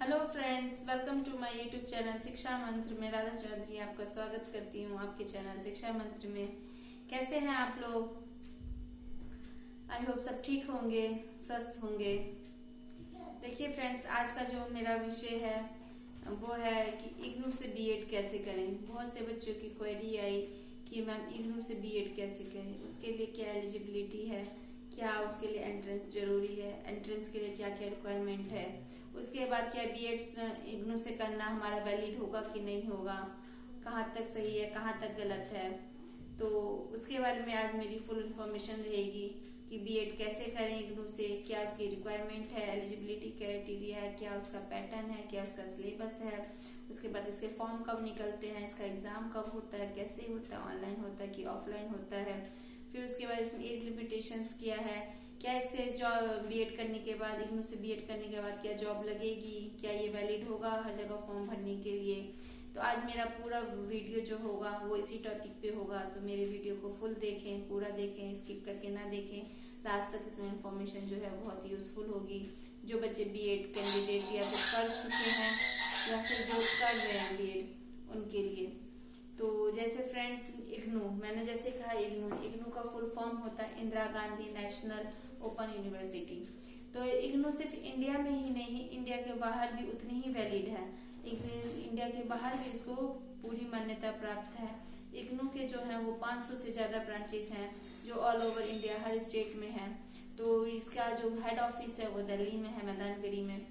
Hello friends, welcome to my YouTube channel Shiksha Mantra में। राधा चौधरी आपका स्वागत करती हूँ आपके चैनल शिक्षा मंत्र में। कैसे हैं आप लोग? आई होप सब ठीक होंगे, स्वस्थ होंगे। देखिए फ्रेंड्स, आज का जो मेरा विषय है वो है कि इग्नू से बीएड कैसे करें। बहुत से बच्चों की क्वेरी आई कि मैम इग्नू से बीएड कैसे करें, उसके लिए क्या एलिजिबिलिटी है, क्या उसके लिए एंट्रेंस जरूरी है, एंट्रेंस के लिए क्या क्या रिक्वायरमेंट है, उसके बाद क्या बीएड इग्नू से करना हमारा वैलिड होगा कि नहीं होगा, कहाँ तक सही है कहाँ तक गलत है। तो उसके बारे में आज मेरी फुल इन्फॉर्मेशन रहेगी कि बीएड कैसे करें इग्नू से, क्या उसकी रिक्वायरमेंट है, एलिजिबिलिटी क्राइटेरिया है, क्या उसका पैटर्न है, क्या उसका सिलेबस है, उसके बाद इसके फॉर्म कब निकलते हैं, इसका एग्जाम कब होता है, कैसे होता है, ऑनलाइन होता है कि ऑफलाइन होता है। फिर उसके बाद इसमें एज लिमिटेशंस क्या है, क्या इसके जॉब बीएड करने के बाद, इग्नू से बीएड करने के बाद क्या जॉब लगेगी, क्या ये वैलिड होगा हर जगह फॉर्म भरने के लिए। तो आज मेरा पूरा वीडियो जो होगा वो इसी टॉपिक पे होगा। तो मेरे वीडियो को फुल देखें, पूरा देखें, स्किप करके ना देखें। लास्ट तक इसमें इंफॉर्मेशन जो है बहुत यूजफुल होगी। जो बच्चे बीएड कैंडिडेट या तो कर चुके हैं या फिर जो कर रहे हैं बीएड उनके लिए। तो जैसे फ्रेंड्स, इग्नू मैंने जैसे कहा, इग्नू का फुल फॉर्म होता है Indira Gandhi national open university. तो इग्नू सिर्फ इंडिया में ही नहीं, इंडिया के बाहर भी उतनी ही वैलिड है। इंडिया के बाहर भी इसको पूरी मान्यता प्राप्त है। इग्नू के जो है वो 500 से ज्यादा ब्रांचेस हैं जो ऑल ओवर इंडिया हर स्टेट में है। तो इसका जो हेड ऑफिस है वो दिल्ली में है, मैदानगढ़ी में।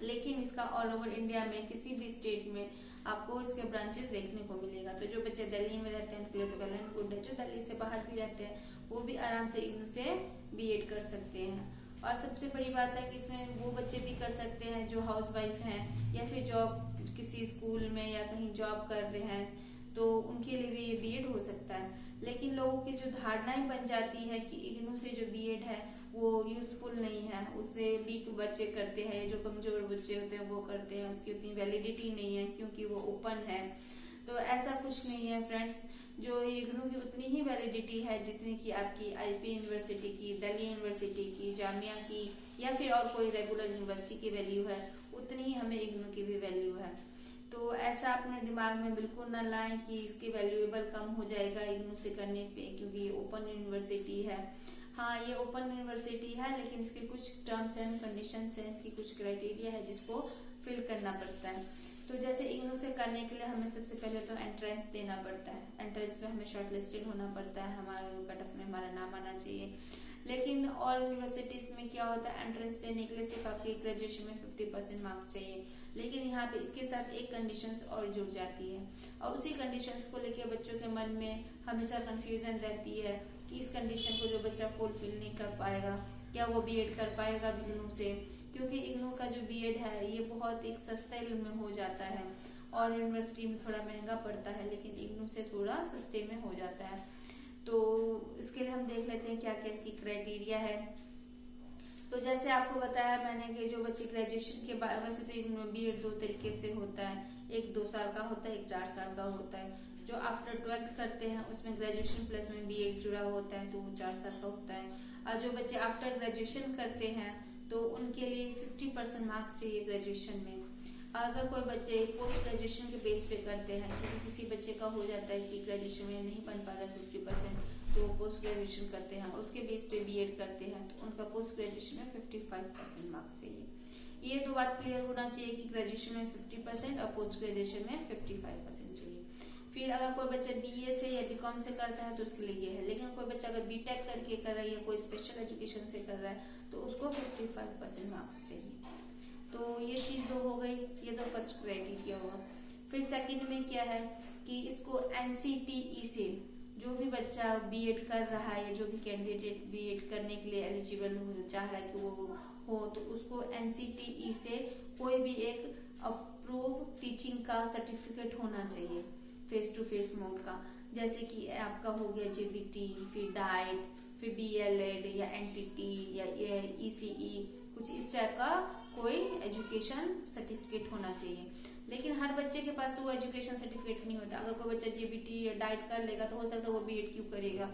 लेकिन इसका ऑल ओवर इंडिया में किसी भी स्टेट में आपको इसके ब्रांचेस देखने को मिलेगा। तो जो बच्चे दिल्ली में रहते हैं उनके लिए तो वेल एंड गुड है। जो दिल्ली से बाहर भी रहते हैं वो भी आराम से इग्नू से बीएड कर सकते हैं। और सबसे बड़ी बात है कि इसमें वो बच्चे भी कर सकते हैं जो हाउस वाइफ हैं या फिर जॉब किसी स्कूल में या कहीं जॉब कर रहे हैं, तो उनके लिए भी ये बीएड हो सकता है। लेकिन लोगों की जो धारणाएं बन जाती है कि इग्नू से जो बीएड है वो यूजफुल नहीं है, उससे वीक बच्चे करते हैं, जो कमजोर बच्चे होते हैं वो करते हैं, उसकी उतनी वैलिडिटी नहीं है क्योंकि वो ओपन है। तो ऐसा कुछ नहीं है फ्रेंड्स। जो इग्नू की उतनी ही वैलिडिटी है जितनी की आपकी आईपी यूनिवर्सिटी की, दिल्ली यूनिवर्सिटी की, जामिया की या फिर और कोई रेगुलर यूनिवर्सिटी की वैल्यू है, उतनी ही हमें इग्नू की भी वैल्यू है। तो ऐसा अपने दिमाग में बिल्कुल ना लाएं कि इसकी वैल्यूएबल कम हो जाएगा इग्नू से करने पे क्योंकि ये ओपन यूनिवर्सिटी है। हाँ, ये ओपन यूनिवर्सिटी है लेकिन इसके कुछ टर्म्स एंड कंडीशंस हैं, इसकी कुछ क्राइटेरिया है जिसको फिल करना पड़ता है। तो जैसे इग्नू से करने के लिए हमें सबसे पहले तो एंट्रेंस देना पड़ता है। एंट्रेंस में हमें शॉर्टलिस्टेड होना पड़ता है, हमारे कट ऑफ में हमारा नाम आना चाहिए। लेकिन और यूनिवर्सिटीज में क्या होता है, एंट्रेंस देने के लिए सिर्फ आपके ग्रेजुएशन में 50% मार्क्स चाहिए। लेकिन यहाँ पे इसके साथ एक कंडीशंस और जुड़ जाती है और उसी कंडीशंस को लेके बच्चों के मन में हमेशा कंफ्यूजन रहती है कि इस कंडीशन को जो बच्चा फुलफिल नहीं कर पाएगा क्या वो बीएड कर पाएगा इग्नू से। क्योंकि इग्नू का जो बीएड है ये बहुत एक सस्ते में हो जाता है और यूनिवर्सिटी में थोड़ा महंगा पड़ता है, लेकिन इग्नू से थोड़ा सस्ते में हो जाता है। तो इसके लिए हम देख लेते हैं क्या क्या इसकी क्राइटेरिया है। तो जैसे आपको बताया मैंने कि जो बच्चे ग्रेजुएशन के बाद, वैसे तो बीएड दो तरीके से होता है, एक 2 साल का होता है, एक 4 साल का होता है। जो आफ्टर 12th करते हैं उसमें ग्रेजुएशन प्लस में बीएड जुड़ा होता है तो वो 4 साल का होता है। और जो बच्चे आफ्टर ग्रेजुएशन करते हैं तो उनके लिए 50% मार्क्स चाहिए ग्रेजुएशन में। अगर कोई बच्चे पोस्ट ग्रेजुएशन के बेस पे करते हैं, क्योंकि किसी बच्चे का हो जाता है कि ग्रेजुएशन में नहीं बन पाता 50%, तो वो पोस्ट ग्रेजुएशन करते हैं, उसके बेस पे बीएड करते हैं, तो उनका पोस्ट ग्रेजुएशन में 55% मार्क्स चाहिए। ये दो बात क्लियर होना चाहिए कि ग्रेजुएशन में 50% और पोस्ट ग्रेजुएशन में 55% चाहिए। फिर अगर कोई बच्चा बीए से या बीकॉम से करता है तो उसके लिए ये है। लेकिन कोई बच्चा अगर बीटेक करके कर रहा है या कोई स्पेशल एजुकेशन से कर रहा है तो उसको 55% मार्क्स चाहिए। तो ये चीज दो हो गई, ये तो फर्स्ट क्राइटेरिया हुआ। फिर सेकंड में क्या है कि इसको एनसीटीई से जो भी बच्चा बीएड कर रहा है या जो भी कैंडिडेट बीएड करने के लिए एलिजिबल चाह रहा है कि वो हो, तो उसको एनसीटीई से कोई भी एक अप्रूव टीचिंग का सर्टिफिकेट होना चाहिए फेस टू फेस मोड का। जैसे कि आपका हो गया जेबीटी, फिर डाइट, फिर बीएलएड या एनटीटी या ईसीई, कुछ इस टाइप का कोई एजुकेशन सर्टिफिकेट होना चाहिए। लेकिन हर बच्चे के पास तो वो एजुकेशन सर्टिफिकेट नहीं होता। अगर कोई बच्चा जेबीटी या डाइट कर लेगा तो हो सकता है वो बीएड क्यों करेगा।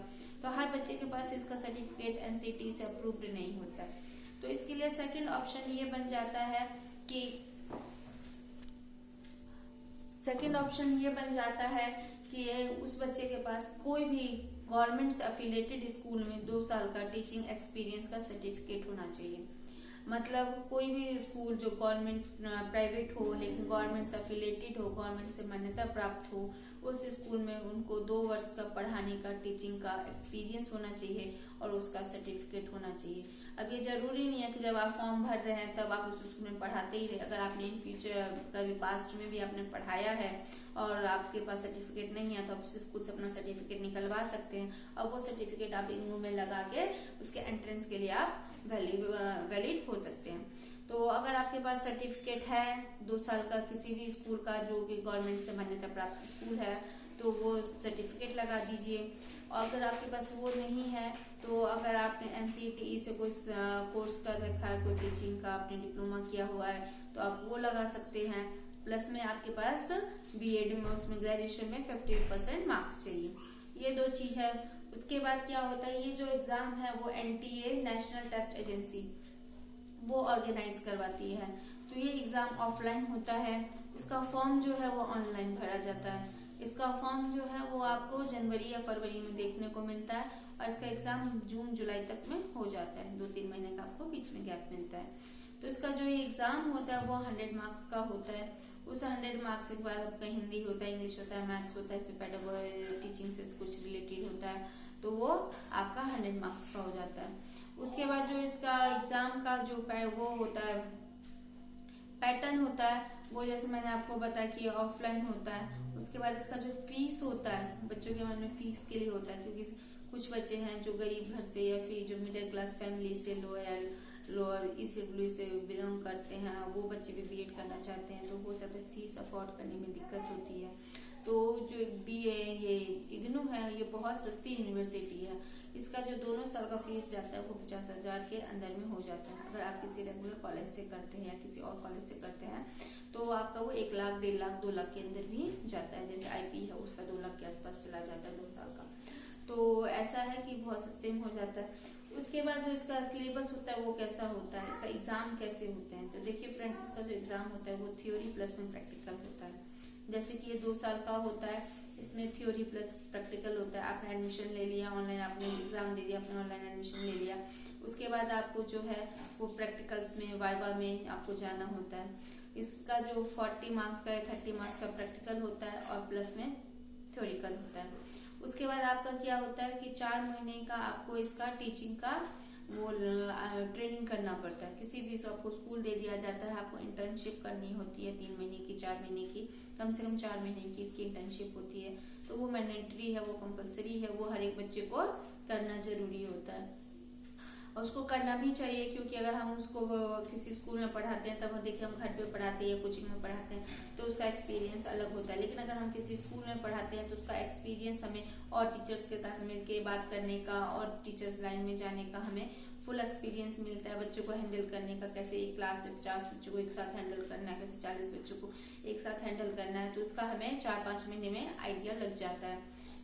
तो हर बच्चे के पास इसका सर्टिफिकेट एनसीटी से अप्रूव्ड नहीं होता है। तो इसके लिए सेकंड ऑप्शन ये बन जाता है कि सेकंड ऑप्शन ये बन जाता है कि उस बच्चे के पास कोई भी गवर्नमेंट से अफिलेटेड स्कूल में 2 साल का टीचिंग एक्सपीरियंस का सर्टिफिकेट होना चाहिए। मतलब कोई भी स्कूल जो गवर्नमेंट प्राइवेट हो लेकिन गवर्नमेंट से अफिलेटेड हो, गवर्नमेंट से मान्यता प्राप्त हो, उस स्कूल में उनको 2 वर्ष का पढ़ाने का टीचिंग का एक्सपीरियंस होना चाहिए और उसका सर्टिफिकेट होना चाहिए। अब ये जरूरी नहीं है कि जब आप फॉर्म भर रहे हैं तब आप उस स्कूल में पढ़ाते ही रहे। अगर आपने इन फ्यूचर कभी पास्ट में भी आपने पढ़ाया है और आपके पास सर्टिफिकेट नहीं है तो आप उस स्कूल से अपना सर्टिफिकेट निकलवा सकते हैं और वो सर्टिफिकेट आप इग्नू में लगा के उसके एंट्रेंस के लिए आप वैलिड हो सकते हैं। तो अगर आपके पास सर्टिफिकेट है 2 साल का किसी भी स्कूल का जो कि गवर्नमेंट से मान्यता प्राप्त स्कूल है तो वो सर्टिफिकेट लगा दीजिए। और अगर आपके पास वो नहीं है तो अगर आपने NCTE से कोई कोर्स कर रखा है, कोई टीचिंग का आपने डिप्लोमा किया हुआ है तो आप वो लगा सकते हैं। प्लस में आपके पास BEd में उसमें ग्रेजुएशन में 50% मार्क्स चाहिए। ये 2 चीज है। उसके बाद क्या होता है, ये जो एग्जाम है वो NTA नेशनल टेस्ट एजेंसी वो ऑर्गेनाइज करवाती है। तो ये एग्जाम ऑफलाइन होता है। इसका फॉर्म जो है वो ऑनलाइन भरा जाता है। इसका फॉर्म जो है वो आपको जनवरी या फरवरी में देखने को मिलता है और इसका एग्जाम जून जुलाई तक में हो जाता है। 2-3 महीने का आपको बीच में गैप मिलता है। तो इसका जो ये एग्जाम होता है वो 100 मार्क्स का होता है। उस 100 मार्क्स के बाद आपका हिंदी होता है, इंग्लिश होता है, मैथ्स होता है, फिर पेडागोजी टीचिंग से कुछ रिलेटेड होता है तो वो आपका 100 मार्क्स का हो जाता है। उसके बाद जो इसका एग्जाम का जो वो होता है पैटर्न होता है वो जैसे मैंने आपको बताया कि ऑफलाइन होता है। उसके बाद इसका जो फीस होता है बच्चों के मन में फीस के लिए होता है, क्योंकि कुछ बच्चे हैं जो गरीब घर से या फिर जो मिडिल क्लास फैमिली से लोअर ECW से बिलोंग करते हैं, वो बच्चे भी BEd करना चाहते हैं तो हो सकता है फीस अफोर्ड करने में दिक्कत होती है। तो जो BA ये इग्नू है ये बहुत सस्ती यूनिवर्सिटी है। इसका जो 2 साल का फीस जाता है वो 50,000 के अंदर में हो जाता है। अगर आप किसी रेगुलर कॉलेज से करते हैं या किसी और कॉलेज से करते हैं तो आपका वो 1 लाख, 1.5 लाख, 2 लाख के अंदर भी जाता है। जैसे IP है उसका 2 लाख के आसपास चला जाता है 2 साल का। तो ऐसा है कि बहुत सस्ते में हो जाता है। उसके बाद जो इसका सिलेबस होता है वो कैसा होता है, इसका एग्जाम कैसे होते हैं। तो देखिए फ्रेंड्स, इसका जो एग्जाम होता है वो थ्योरी प्लस में प्रैक्टिकल होता है। जैसे कि ये 2 साल का होता है, इसमें थ्योरी प्लस प्रैक्टिकल होता है। आपने एडमिशन ले लिया ऑनलाइन, आपने एग्जाम दे दिया, आपने ऑनलाइन एडमिशन ले लिया, उसके बाद आपको जो है वो प्रैक्टिकल्स में वाइवा में आपको जाना होता है। इसका जो 40 मार्क्स का या 30 मार्क्स का प्रैक्टिकल होता है और प्लस में थ्योरिकल होता है। उसके बाद आपका क्या होता है कि 4 महीने का आपको इसका टीचिंग का वो ट्रेनिंग करना पड़ता है। किसी भी आपको स्कूल दे दिया जाता है, आपको इंटर्नशिप करनी होती है 3 महीने की, 4 महीने की, कम से कम 4 महीने की इसकी इंटर्नशिप होती है। तो वो मैंडेटरी है, वो कंपलसरी है, वो हर एक बच्चे को करना जरूरी होता है और उसको करना भी चाहिए। क्योंकि अगर हम उसको किसी स्कूल में पढ़ाते हैं तब देखिए हम घर पे पढ़ाते हैं या कोचिंग में पढ़ाते हैं तो उसका एक्सपीरियंस अलग होता है। लेकिन अगर हम किसी स्कूल में पढ़ाते हैं तो उसका एक्सपीरियंस हमें और टीचर्स के साथ मिलकर बात करने का और टीचर्स लाइन में जाने का हमें फुल एक्सपीरियंस मिलता है। बच्चों को हैंडल करने का, कैसे एक क्लास में 50 बच्चों को एक साथ हैंडल करना है, कैसे 40 बच्चों को एक साथ हैंडल करना है, तो उसका हमें 4-5 महीने में आइडिया लग जाता है।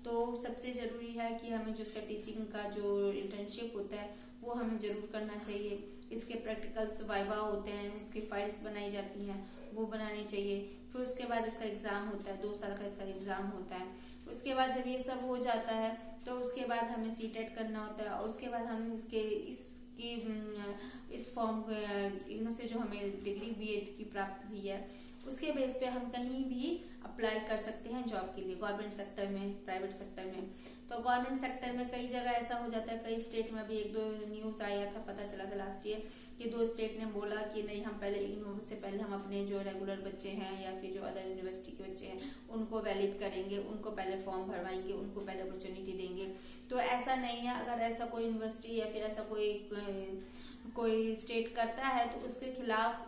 तो सबसे जरूरी है कि हमें जो इसका टीचिंग का जो इंटर्नशिप होता है वो हमें जरूर करना चाहिए। इसके प्रैक्टिकल्स वाइवा होते हैं, इसकी फाइल्स बनाई जाती हैं, वो बनानी चाहिए। फिर उसके बाद इसका एग्जाम होता है, 2 साल का इसका एग्जाम होता है। उसके बाद जब ये सब हो जाता है तो उसके बाद हमें CTET करना होता है और उसके बाद हम इस फॉर्म इग्नू से जो हमें डिग्री BEd की प्राप्त हुई है उसके बेस पे हम कहीं भी अप्लाई कर सकते हैं जॉब के लिए, गवर्नमेंट सेक्टर में, प्राइवेट सेक्टर में। तो गवर्नमेंट सेक्टर में कई जगह ऐसा हो जाता है, कई स्टेट में अभी 1-2 न्यूज आया था, पता चला था लास्ट ईयर कि 2 स्टेट ने बोला कि नहीं, हम पहले इग्नू से पहले हम अपने जो रेगुलर बच्चे हैं या फिर जो अदर यूनिवर्सिटी के बच्चे हैं उनको वैलिड करेंगे, उनको पहले फॉर्म भरवाएंगे, उनको पहले अपॉर्चुनिटी देंगे। तो ऐसा नहीं है। अगर ऐसा कोई यूनिवर्सिटी या फिर ऐसा कोई स्टेट करता है तो उसके खिलाफ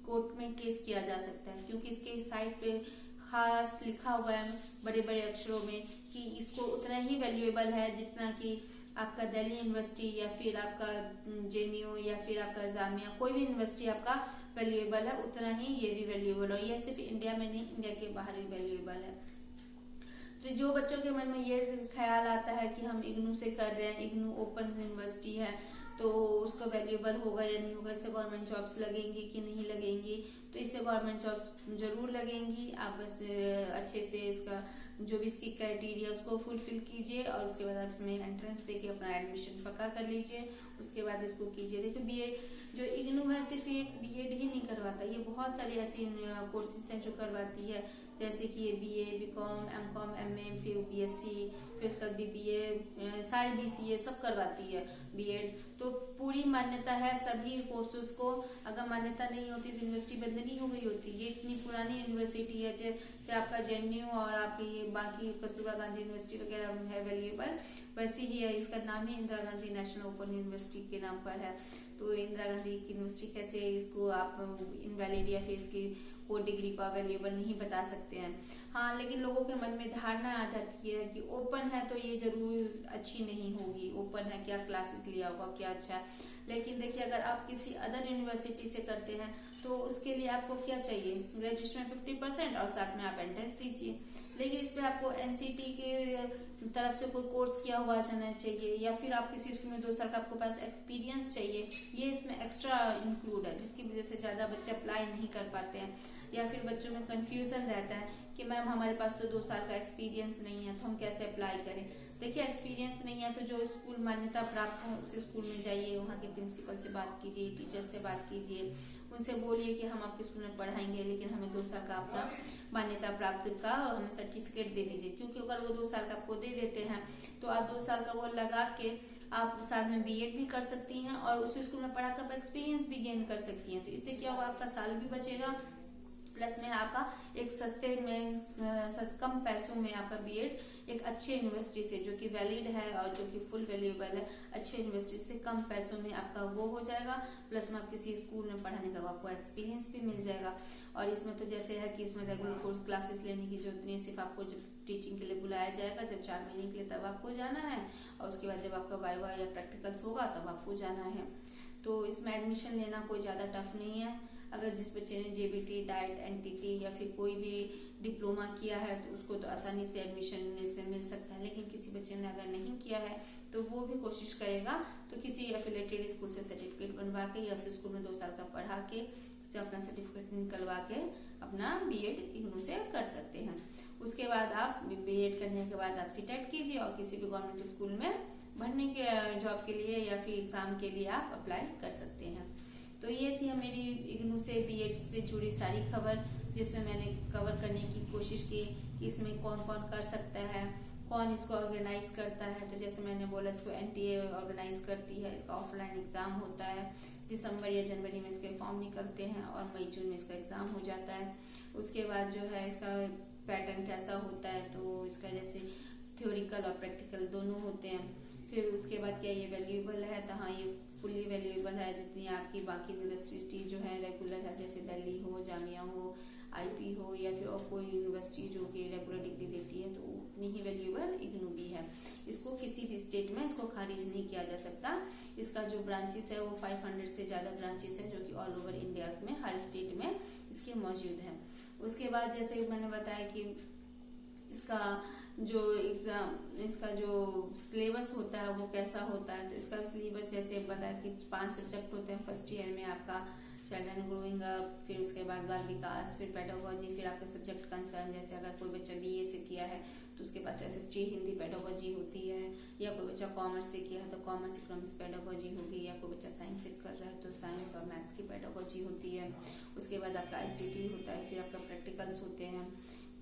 कोर्ट में केस किया जा सकता है, क्योंकि इसके साइट पे खास लिखा हुआ है बड़े बड़े अक्षरों में कि इसको उतना ही वैल्यूएबल है जितना कि आपका दिल्ली यूनिवर्सिटी या फिर आपका JNU या फिर आपका जामिया, कोई भी यूनिवर्सिटी आपका वैल्यूएबल है उतना ही ये भी वैल्यूएबल है। ये सिर्फ इंडिया में नहीं, इंडिया के बाहर भी वैल्यूएबल है। तो जो बच्चों के मन में ये ख्याल आता है कि हम इग्नू से कर रहे हैं, इग्नू ओपन यूनिवर्सिटी है तो उसका वैल्यूएबल होगा या नहीं होगा, इससे गवर्नमेंट जॉब्स लगेंगी कि नहीं लगेंगी, तो इससे गवर्नमेंट जॉब्स जरूर लगेंगी। आप बस अच्छे से उसका जो भी इसकी क्राइटेरिया उसको फुलफिल कीजिए और उसके बाद आप इसमें एंट्रेंस देके अपना एडमिशन पक्का कर लीजिए। उसके बाद इसको कीजिए। देखिए बीएड जो इग्नू है सिर्फ एक बीएड ही नहीं करवाता, ये बहुत सारी ऐसी कोर्सेज हैं जो करवाती है, जैसे कि ये बीए, बीकॉम, एमकॉम, एमए, फिर बीएससी, फिर उसका बीबीए, सारे बीसीए सब करवाती है बीएड। तो पूरी मान्यता है सभी कोर्सेज को। अगर मान्यता नहीं होती तो यूनिवर्सिटी बंद नहीं हो गई होती। ये इतनी पुरानी यूनिवर्सिटी है, जैसे आपका जेएनयू और आपकी ये बाकी कस्तूरबा गांधी यूनिवर्सिटी वगैरह है वैल्यूएबल, वैसी ही है। इसका नाम ही Indira Gandhi national open university के नाम पर है। तो इंदिरा गांधी यूनिवर्सिटी कैसे इसको आप इनवैलिड या फिर इसकी कोई डिग्री को अवेलेबल नहीं बता सकते हैं। हाँ, लेकिन लोगों के मन में धारणा आ जाती है कि ओपन है तो ये जरूर अच्छी नहीं होगी, ओपन है क्या क्लासेस लिया होगा, क्या अच्छा है। लेकिन देखिए अगर आप किसी अदर यूनिवर्सिटी से करते हैं तो उसके लिए आपको क्या चाहिए, ग्रेजुएशन में 50% और साथ में आप एंट्रेंस दीजिए। लेकिन इसमें आपको एनसीटी के तरफ से कोई कोर्स किया हुआ जाना चाहिए, या फिर आप किसी स्कूल में 2 साल का आपको पास एक्सपीरियंस चाहिए। ये इसमें एक्स्ट्रा इंक्लूड है, जिसकी वजह से ज्यादा बच्चे अप्लाई नहीं कर पाते हैं, या फिर बच्चों में कंफ्यूजन रहता है कि मैम हमारे पास तो 2 साल का एक्सपीरियंस नहीं है तो हम कैसे अप्लाई करें। देखिए एक्सपीरियंस नहीं है तो जो स्कूल मान्यता प्राप्त हो उस स्कूल में जाइए, वहाँ के प्रिंसिपल से बात कीजिए, टीचर से बात कीजिए, उनसे बोलिए कि हम आपके स्कूल में पढ़ाएंगे लेकिन हमें 2 साल का अपना मान्यता प्राप्त का हमें सर्टिफिकेट दे दीजिए। क्योंकि अगर वो 2 साल का आपको दे देते हैं तो आप 2 साल का वो लगा के आप साथ में बीएड भी कर सकती हैं और उस स्कूल में पढ़ाकर आप एक्सपीरियंस भी गेन कर सकती हैं। तो इससे क्या होगा, आपका साल भी बचेगा, प्लस में आपका एक सस्ते में कम पैसों में आपका बीएड एक अच्छे यूनिवर्सिटी से जो कि वैलिड है और जो कि फुल वैल्यूएबल है, अच्छे यूनिवर्सिटी से कम पैसों में आपका वो हो जाएगा। प्लस में आप किसी स्कूल में पढ़ाने का आपको एक्सपीरियंस भी मिल जाएगा। और इसमें तो जैसे है कि इसमें रेगुलर कोर्स क्लासेस लेने की जरूरत नहीं है, सिर्फ आपको जब टीचिंग के लिए बुलाया जाएगा जब 4 महीने के लिए तब आपको जाना है, और उसके बाद जब आपका वाइवा या प्रैक्टिकल्स होगा तब आपको जाना है। तो इसमें एडमिशन लेना कोई ज्यादा टफ नहीं है। अगर जिस बच्चे ने जेबीटी, डाइट, एनटीटी या फिर कोई भी डिप्लोमा किया है तो उसको तो आसानी से एडमिशन इसमें मिल सकता है। लेकिन किसी बच्चे ने अगर नहीं किया है तो वो भी कोशिश करेगा तो किसी एफिलेटेड स्कूल से सर्टिफिकेट बनवा के या उस स्कूल में 2 साल का पढ़ा के जो अपना सर्टिफिकेट निकलवा के अपना बीएड इग्नू से कर सकते हैं। उसके बाद आप बीएड करने के बाद आप सीटेट कीजिए और किसी भी गवर्नमेंट स्कूल में भरने के जॉब के लिए या फिर एग्जाम के लिए आप अप्लाई कर सकते हैं। तो ये थी मेरी इग्नू से बीएड से जुड़ी सारी खबर, जिसमें मैंने कवर करने की कोशिश की कि इसमें कौन कौन कर सकता है, कौन इसको ऑर्गेनाइज करता है। तो जैसे मैंने बोला इसको एनटीए ऑर्गेनाइज करती है, इसका ऑफलाइन एग्जाम होता है, दिसंबर या जनवरी में इसके फॉर्म निकलते हैं और मई जून में इसका एग्जाम हो जाता है। उसके बाद जो है इसका पैटर्न कैसा होता है, तो इसका जैसे थ्योरिकल और प्रैक्टिकल दोनों होते हैं। फिर उसके बाद क्या ये वैल्यूएबल है, तो हाँ ये फुली वैल्यूएबल है। जितनी आपकी बाकी यूनिवर्सिटी जो है रेगुलर है, जैसे दिल्ली हो, जामिया हो, आईपी हो या फिर और कोई यूनिवर्सिटी जो कि रेगुलर डिग्री देती है, तो उतनी ही वैल्यूएबल इग्नू भी है। इसको किसी भी स्टेट में इसको खारिज नहीं किया जा सकता। इसका जो ब्रांचेस है वो 500 से ज्यादा ब्रांचेस है जो कि ऑल ओवर इंडिया में हर स्टेट में इसके मौजूद है। उसके बाद जैसे मैंने बताया कि इसका जो एग्जाम, इसका जो सिलेबस होता है वो कैसा होता है। तो इसका सिलेबस जैसे बताया कि 5 सब्जेक्ट होते हैं। फर्स्ट ईयर में आपका चाइल्ड एंड ग्रोइंग अप, फिर उसके बाद बाल विकास, फिर पेडागोजी, फिर आपके सब्जेक्ट कंसर्न। जैसे अगर कोई बच्चा बीए से किया है तो उसके पास एसएसटी हिंदी पेडागोजी होती है, या कोई बच्चा कॉमर्स से किया है तो कॉमर्स इकोनॉमिक्स पेडागोजी होगी, या कोई बच्चा साइंस से कर रहा है तो साइंस और मैथ्स की पेडागोजी होती है। उसके बाद आपका आईसीटी होता है, फिर आपका प्रैक्टिकल्स होते हैं।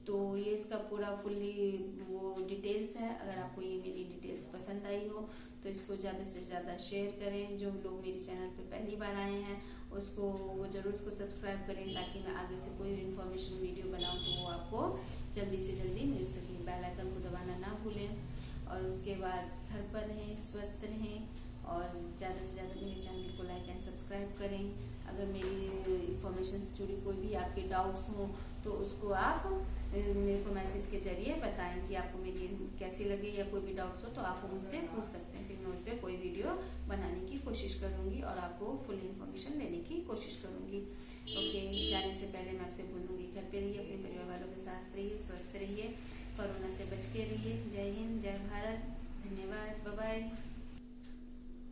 तो ये इसका पूरा फुल्ली वो डिटेल्स है। अगर आपको ये मेरी डिटेल्स पसंद आई हो तो इसको ज़्यादा से ज़्यादा शेयर करें। जो लोग मेरे चैनल पे पहली बार आए हैं उसको वो जरूर इसको सब्सक्राइब करें, ताकि मैं आगे से कोई भी इन्फॉर्मेशन वीडियो बनाऊँ तो वो आपको जल्दी से जल्दी मिल सके। बेल आइकन को दबाना ना भूलें, और उसके बाद घर पर रहें, स्वस्थ रहें, और ज़्यादा से ज़्यादा मेरे चैनल को लाइक एंड सब्सक्राइब करें। अगर मेरी इन्फॉर्मेशन से जुड़ी कोई भी आपके डाउट्स हो तो उसको आप मेरे को मैसेज के जरिए बताएं कि आपको मेरी कैसी लगी, या कोई भी डाउट्स हो तो आप मुझसे पूछ सकते हैं। फिर मैं उस पर कोई वीडियो बनाने की कोशिश करूंगी और आपको फुल इन्फॉर्मेशन देने की कोशिश करूंगी। ओके, जाने से पहले मैं आपसे बोलूंगी घर पे रहिए, अपने परिवार वालों के साथ रहिए, स्वस्थ रहिए, कोरोना से बच के रहिए। जय हिंद, जय भारत, धन्यवाद, बाय बाय।